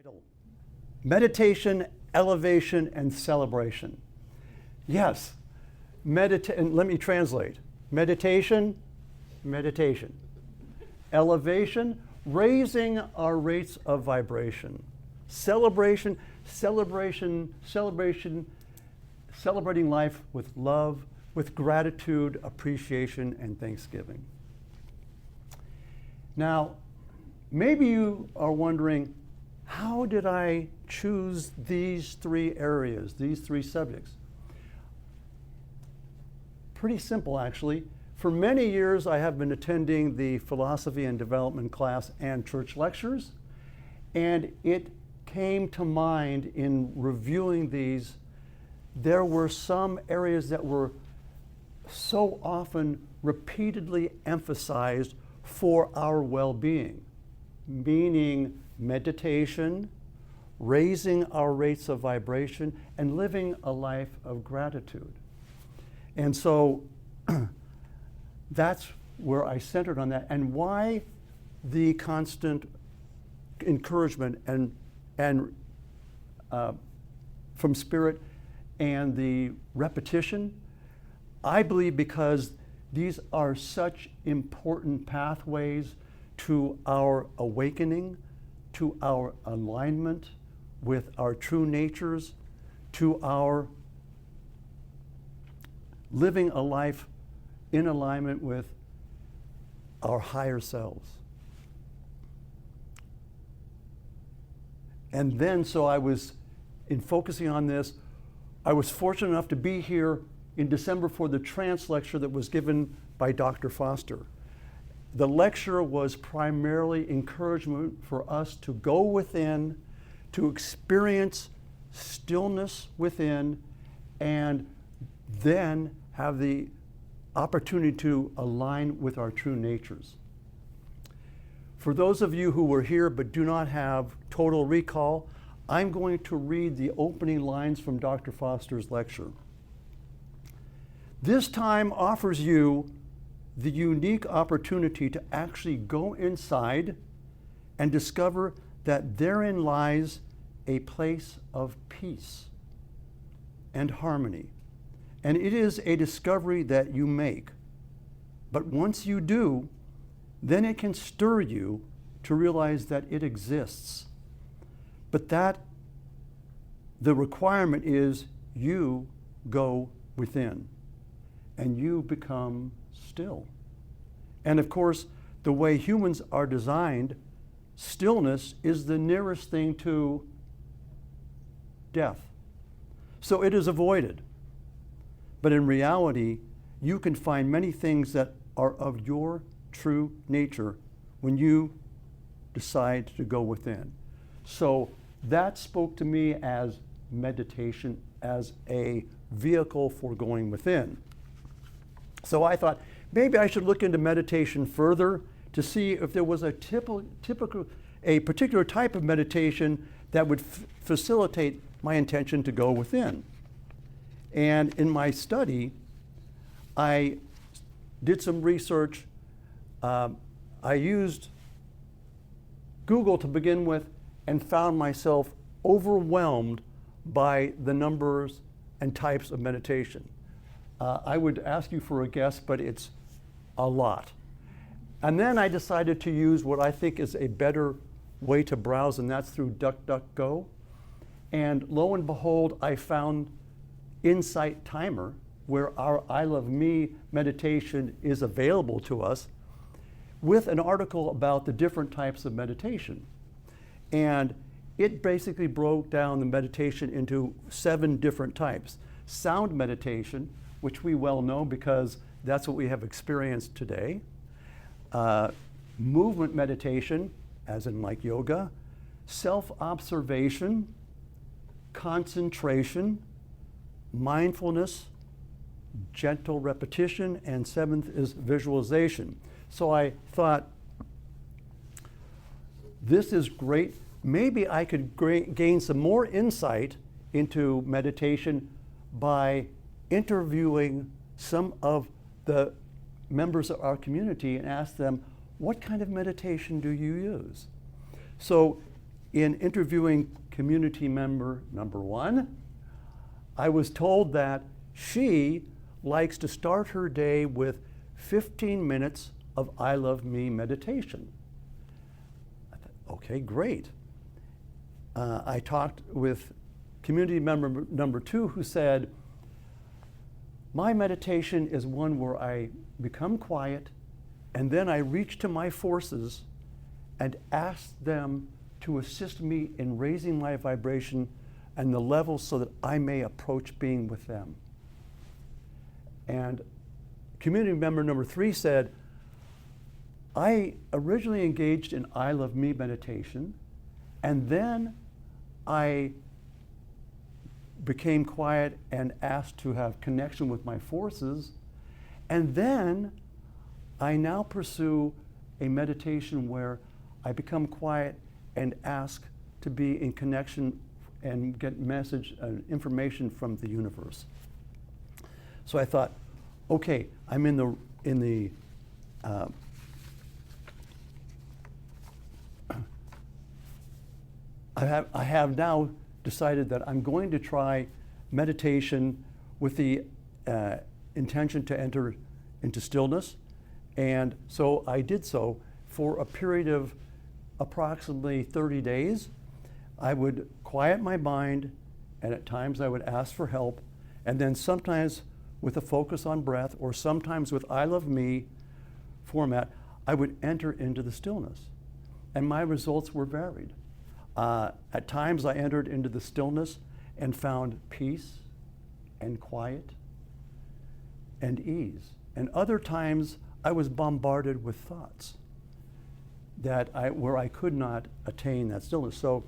Title: Meditation, Elevation, and Celebration. Yes, and let me translate. Meditation, meditation. Elevation, raising our rates of vibration. Celebration, celebration, celebration, celebrating life with love, with gratitude, appreciation, and thanksgiving. Now, maybe you are wondering, how did I choose these three areas, these three subjects? Pretty simple, actually. For many years, I have been attending the philosophy and development class and church lectures, and it came to mind in reviewing these. There were some areas that were so often repeatedly emphasized for our well-being, meaning meditation, raising our rates of vibration, and living a life of gratitude. And so that's where I centered on that, and why the constant encouragement and from Spirit and the repetition. I believe because these are such important pathways to our awakening, to our alignment with our true natures, to our living a life in alignment with our higher selves. And then, so I was, in focusing on this, I was fortunate enough to be here in December for the trance lecture that was given by Dr. Foster. The lecture was primarily encouragement for us to go within, to experience stillness within, and then have the opportunity to align with our true natures. For those of you who were here but do not have total recall, I'm going to read the opening lines from Dr. Foster's lecture. This time offers you the unique opportunity to actually go inside and discover that therein lies a place of peace and harmony. And it is a discovery that you make. But once you do, then it can stir you to realize that it exists. But that the requirement is you go within and you become still. And of course, the way humans are designed, stillness is the nearest thing to death. So it is avoided. But in reality, you can find many things that are of your true nature when you decide to go within. So that spoke to me as meditation, as a vehicle for going within. So I thought, maybe I should look into meditation further to see if there was a particular type of meditation that would facilitate my intention to go within. And in my study, I did some research. I used Google to begin with and found myself overwhelmed by the numbers and types of meditation. I would ask you for a guess, but it's a lot. And then I decided to use what I think is a better way to browse, and that's through DuckDuckGo. And lo and behold, I found Insight Timer, where our I Love Me meditation is available to us, with an article about the different types of meditation. And it basically broke down the meditation into 7 different types. Sound meditation, which we well know because that's what we have experienced today. Movement meditation, as in like yoga. Self-observation, concentration, mindfulness, gentle repetition, and 7th is visualization. So I thought, this is great. Maybe I could gain some more insight into meditation by interviewing some of the members of our community and ask them, what kind of meditation do you use? So in interviewing community member number 1, I was told that she likes to start her day with 15 minutes of I Love Me meditation. I thought, okay, great. I talked with community member number 2 who said, my meditation is one where I become quiet and then I reach to my forces and ask them to assist me in raising my vibration and the level so that I may approach being with them. And community member number 3 said, I originally engaged in I Love Me meditation, and then I became quiet and asked to have connection with my forces, and then I now pursue a meditation where I become quiet and ask to be in connection and get message and information from the universe. So I thought, okay, I'm in the I have now decided that I'm going to try meditation with the intention to enter into stillness. And so I did so for a period of approximately 30 days. I would quiet my mind, and at times I would ask for help, and then sometimes with a focus on breath, or sometimes with I Love Me format, I would enter into the stillness. And my results were varied. At times I entered into the stillness and found peace and quiet and ease. And other times I was bombarded with thoughts where I could not attain that stillness. So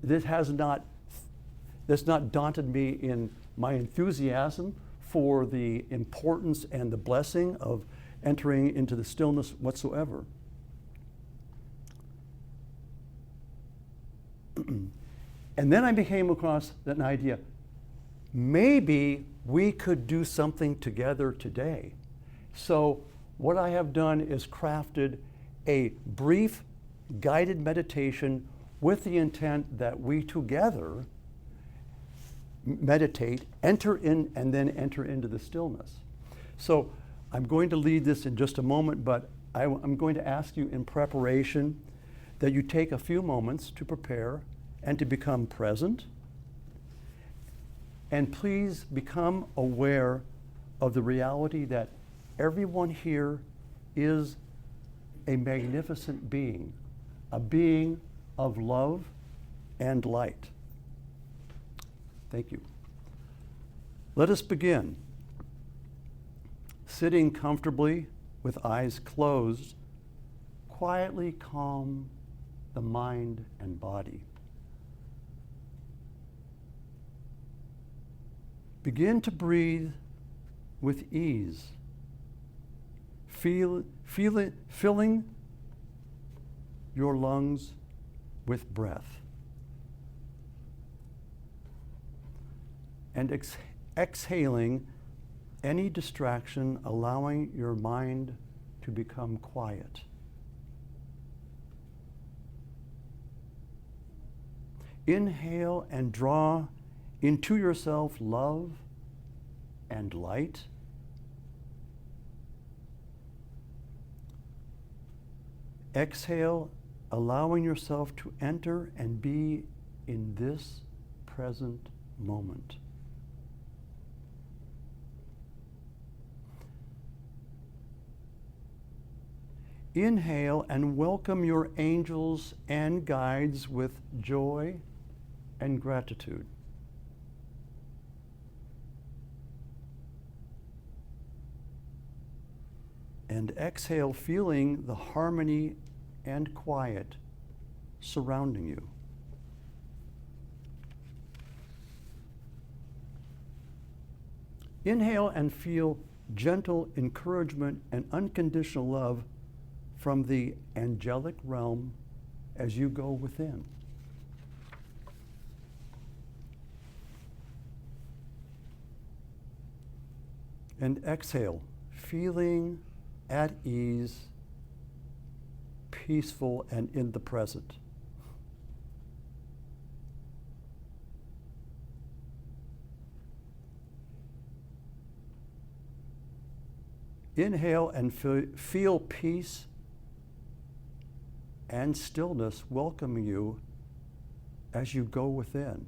that's not daunted me in my enthusiasm for the importance and the blessing of entering into the stillness whatsoever. And then I came across an idea, maybe we could do something together today. So what I have done is crafted a brief guided meditation with the intent that we together meditate, enter in, and then enter into the stillness. So I'm going to lead this in just a moment, but I'm going to ask you in preparation that you take a few moments to prepare and to become present. And please become aware of the reality that everyone here is a magnificent being, a being of love and light. Thank you. Let us begin. Sitting comfortably with eyes closed, quietly calm the mind and body. Begin to breathe with ease, filling your lungs with breath. And exhaling any distraction, allowing your mind to become quiet. Inhale and draw into yourself love and light. Exhale, allowing yourself to enter and be in this present moment. Inhale and welcome your angels and guides with joy and gratitude. And exhale, feeling the harmony and quiet surrounding you. Inhale and feel gentle encouragement and unconditional love from the angelic realm as you go within. And exhale, feeling at ease, peaceful, and in the present. Inhale and feel peace and stillness welcoming you as you go within.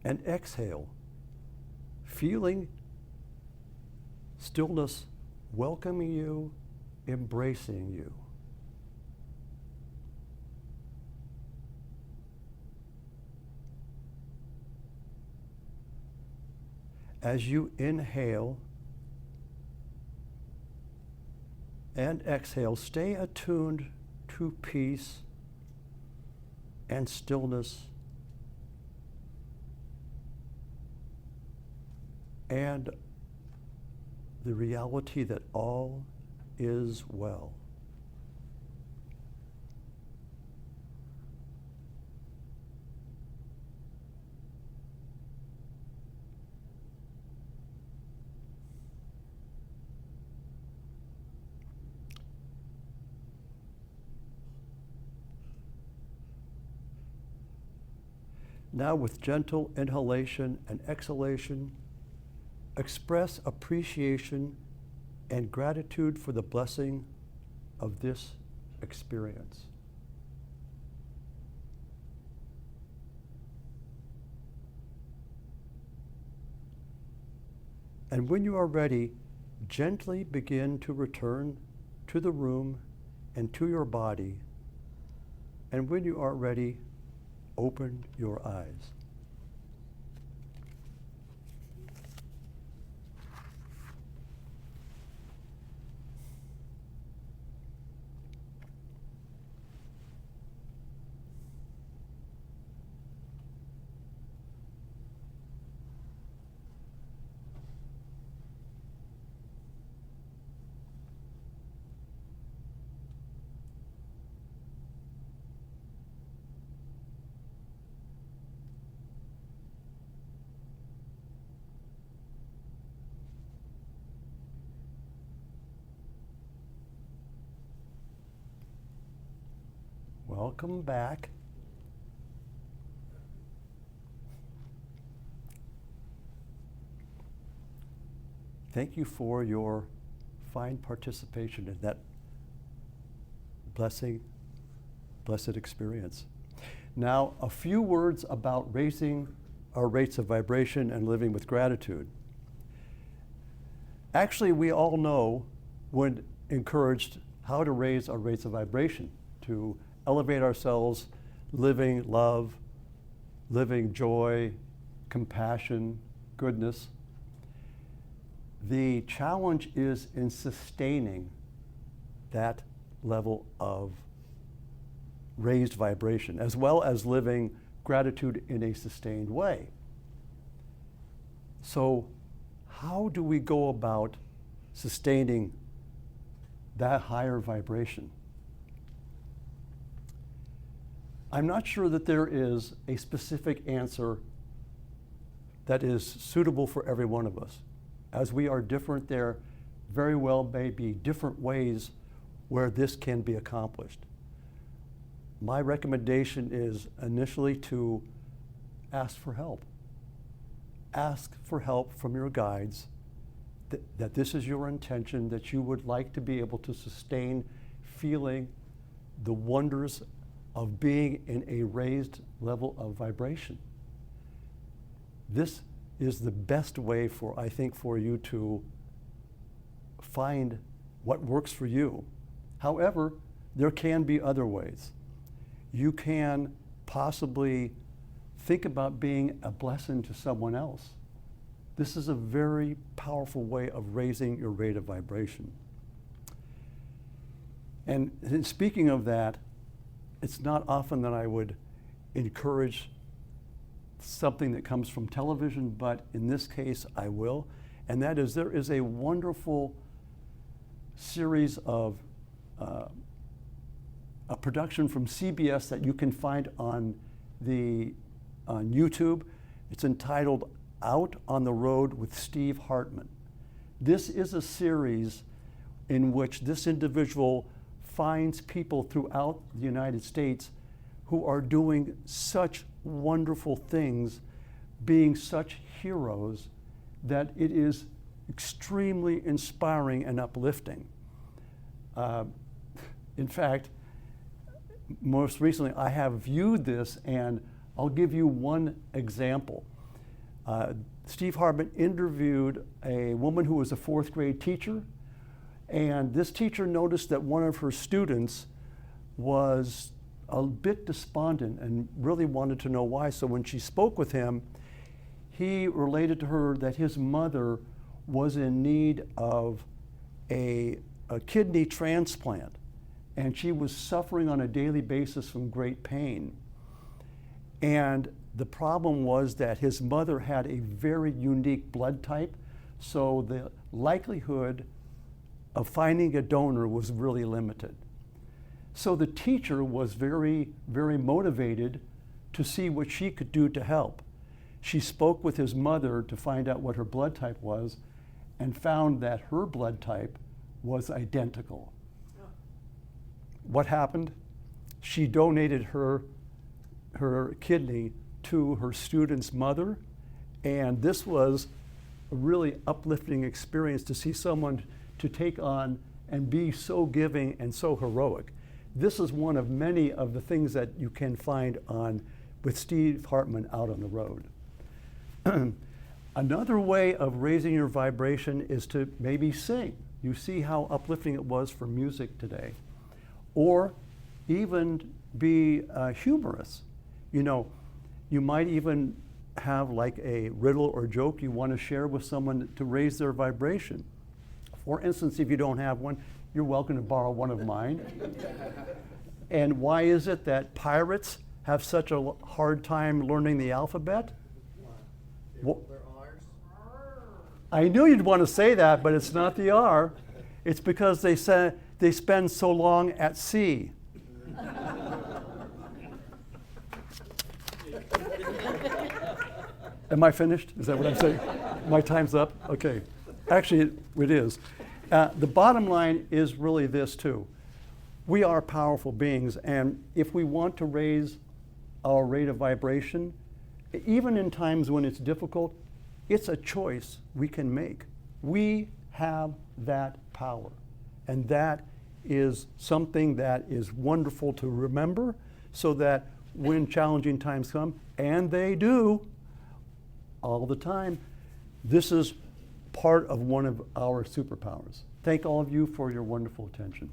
And exhale, feeling stillness welcoming you, embracing you. As you inhale and exhale, stay attuned to peace and stillness and the reality that all is well. Now, with gentle inhalation and exhalation, express appreciation and gratitude for the blessing of this experience. And when you are ready, gently begin to return to the room and to your body. And when you are ready, open your eyes. Welcome back. Thank you for your fine participation in that blessed experience. Now, a few words about raising our rates of vibration and living with gratitude. Actually, we all know, when encouraged, how to raise our rates of vibration, to elevate ourselves, living love, living joy, compassion, goodness. The challenge is in sustaining that level of raised vibration, as well as living gratitude in a sustained way. So, how do we go about sustaining that higher vibration? I'm not sure that there is a specific answer that is suitable for every one of us. As we are different, there very well may be different ways where this can be accomplished. My recommendation is initially to ask for help. Ask for help from your guides, that this is your intention, that you would like to be able to sustain feeling the wonders of being in a raised level of vibration. This is the best way for, I think, for you to find what works for you. However, there can be other ways. You can possibly think about being a blessing to someone else. This is a very powerful way of raising your rate of vibration. And speaking of that, it's not often that I would encourage something that comes from television, but in this case I will. And that is, there is a wonderful series of a production from CBS that you can find on YouTube. It's entitled Out on the Road with Steve Hartman. This is a series in which this individual finds people throughout the United States who are doing such wonderful things, being such heroes, that it is extremely inspiring and uplifting. In fact, most recently I have viewed this, and I'll give you one example. Steve Hartman interviewed a woman who was a 4th grade teacher, and this teacher noticed that one of her students was a bit despondent and really wanted to know why. So when she spoke with him, he related to her that his mother was in need of a kidney transplant, and she was suffering on a daily basis from great pain. And the problem was that his mother had a very unique blood type, so the likelihood of finding a donor was really limited. So the teacher was very, very motivated to see what she could do to help. She spoke with his mother to find out what her blood type was, and found that her blood type was identical. What happened? She donated her kidney to her student's mother, and this was a really uplifting experience to see someone to take on and be so giving and so heroic. This is one of many of the things that you can find with Steve Hartman out on the road. Another way of raising your vibration is to maybe sing. You see how uplifting it was for music today. Or even be humorous. You know, you might even have like a riddle or joke you want to share with someone to raise their vibration. For instance, if you don't have one, you're welcome to borrow one of mine. And why is it that pirates have such a hard time learning the alphabet? I knew you'd want to say that, but it's not the R. It's because they spend so long at sea. Am I finished? Is that what I'm saying? My time's up? Okay. Actually, it is. The bottom line is really this, too. We are powerful beings, and if we want to raise our rate of vibration, even in times when it's difficult, it's a choice we can make. We have that power, and that is something that is wonderful to remember, so that when challenging times come, and they do all the time, this is part of one of our superpowers. Thank all of you for your wonderful attention.